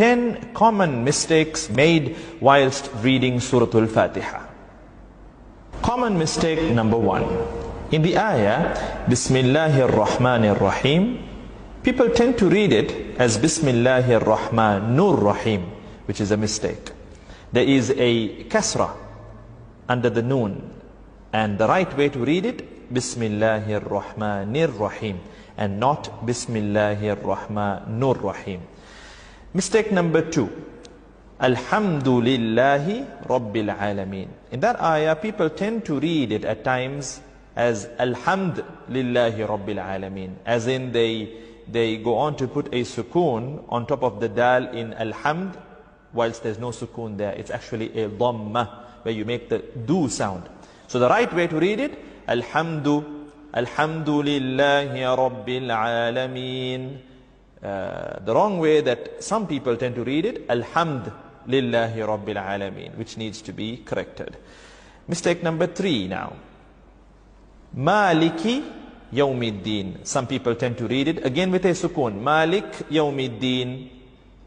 10 common mistakes made whilst reading Surah Al-Fatiha. Common mistake number 1. In the ayah, Bismillahir Rahmanir Rahim, people tend to read it as Bismillahir Rahmanur Rahim, which is a mistake. There is a kasra under the noon, and the right way to read it, Bismillahir Rahmanir Rahim, and not Bismillahir Rahmanur Rahim. Mistake number 2, Alhamdulillahi Rabbil Alameen. In that ayah, people tend to read it at times as Alhamdulillahi Rabbil Alameen, as in they go on to put a sukoon on top of the dal in Alhamd, whilst there's no sukoon there. It's actually a dhamma, where you make the do sound. So the right way to read it, Alhamdulillahi Rabbil Alameen. The wrong way that some people tend to read it, Alhamdulillahi Rabbil Alameen, which needs to be corrected. Mistake number 3 now. Maliki Yawmiddin. Some people tend to read it again with a sukoon. Malik Yawmiddin.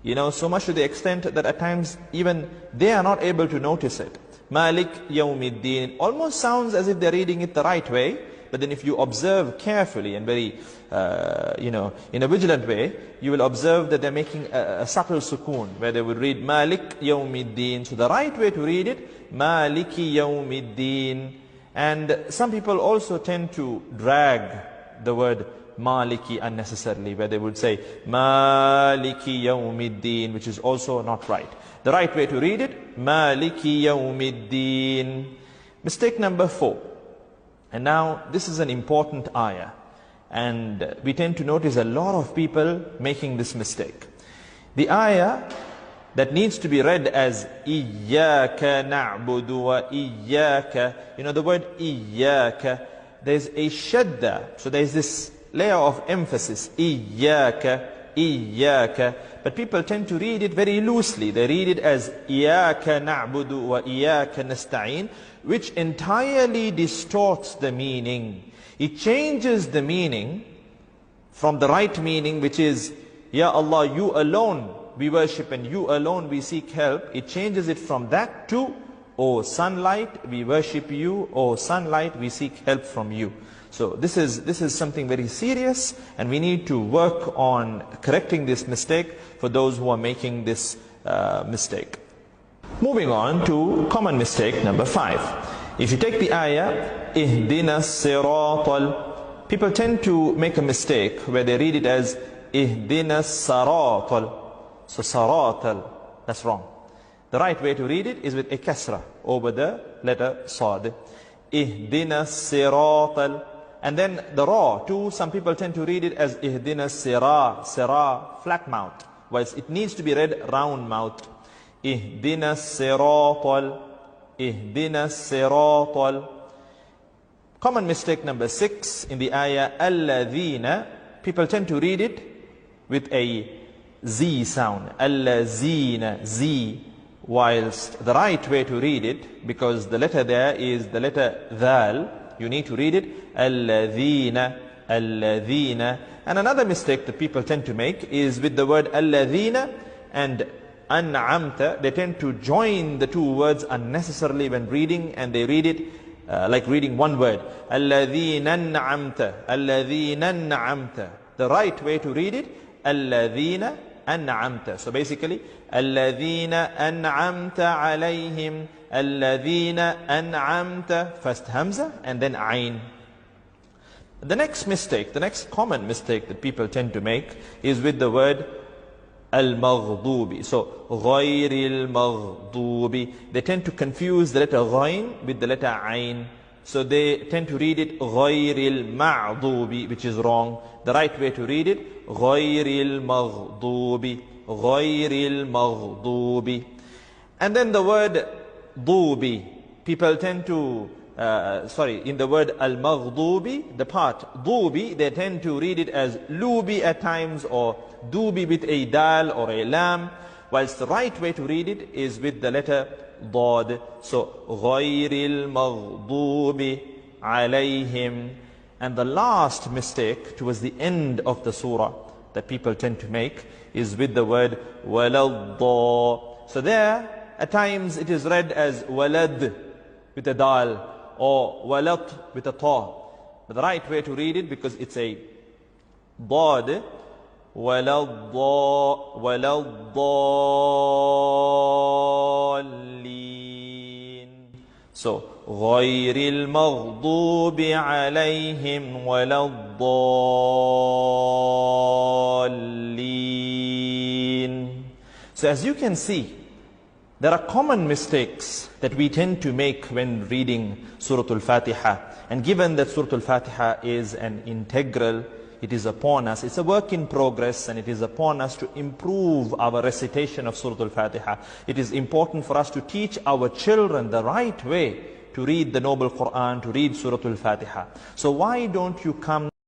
You know, so much to the extent that at times even they are not able to notice it. Malik Yawmiddin almost sounds as if they're reading it the right way, but then if you observe carefully and very, in a vigilant way, you will observe that they're making a subtle sukoon, where they would read Malik Yawmiddin. So the right way to read it, Maliki Yawmiddin. And some people also tend to drag the word Maliki unnecessarily, where they would say Maliki Yawmiddin, which is also not right. The right way to read it, Maliki Yawmiddin. Mistake number 4. And now this is an important ayah, and we tend to notice a lot of people making this mistake. The ayah that needs to be read as Iyyaka na'budu wa iyyaka. You know the word Iyyaka, there's a shadda, so there's this layer of emphasis, Iyyaka, Iyyaka. But people tend to read it very loosely. They read it as Iyyaka na'budu wa iyyaka nasta'in, which entirely distorts the meaning. It changes the meaning from the right meaning, which is, Ya Allah, you alone we worship and you alone we seek help. It changes it from that to, O sunlight, we worship you, O sunlight, we seek help from you. So this is something very serious, and we need to work on correcting this mistake for those who are making this mistake. Moving on to common mistake number 5. If you take the ayah, Ihdina siratal, people tend to make a mistake where they read it as Ihdina siratal. So saratal, that's wrong. The right way to read it is with a kasra over the letter sad. Ihdina siratal. And then the ra too, some people tend to read it as Ihdina sira, flat mouth, whilst it needs to be read round mouth. Ihdina siratal, Ihdina siratal. Common mistake number 6 in the ayah, alladhina, people tend to read it with a Z sound, allazina, Z, whilst the right way to read it, because the letter there is the letter dhal, you need to read it alladhina, alladhina. And another mistake that people tend to make is with the word alladhina and an'amta. They tend to join the two words unnecessarily when reading, and they read it like reading one word, alladhina an'amta, alladhina an'amta. The right way to read it, alladhina an'amta. So basically, alladhina an'amta alayhim, alladhina an'amta, first hamza and then ayn. The next mistake, the next common mistake that people tend to make is with the word al-maghdubi. So ghayril maghdubi. They tend to confuse the letter ghayn with the letter ayn. So they tend to read it ghayril ma'dubi, which is wrong. The right way to read it, ghayril maghdubi, ghayril maghdubi. And then the word dubi, people tend to, in the word al-maghdubi, the part dubi, they tend to read it as lubi at times, or dubi with a dal or a lam, whilst the right way to read it is with the letter dad. So ghayril maghdubi alayhim. And the last mistake towards the end of the surah that people tend to make is with the word waladda. So there, at times it is read as walad with a dal or walat with a ta. But the right way to read it, because it's a dad, waladdallin. So غير المغضوب عليهم ولا الضالين. So as you can see, there are common mistakes that we tend to make when reading Surah Al-Fatiha. And given that Surah Al-Fatiha is an integral, it is upon us, it's a work in progress, and it is upon us to improve our recitation of Surah Al-Fatiha. It is important for us to teach our children the right way to read the Noble Quran, to read Surah Al-Fatiha. So why don't you come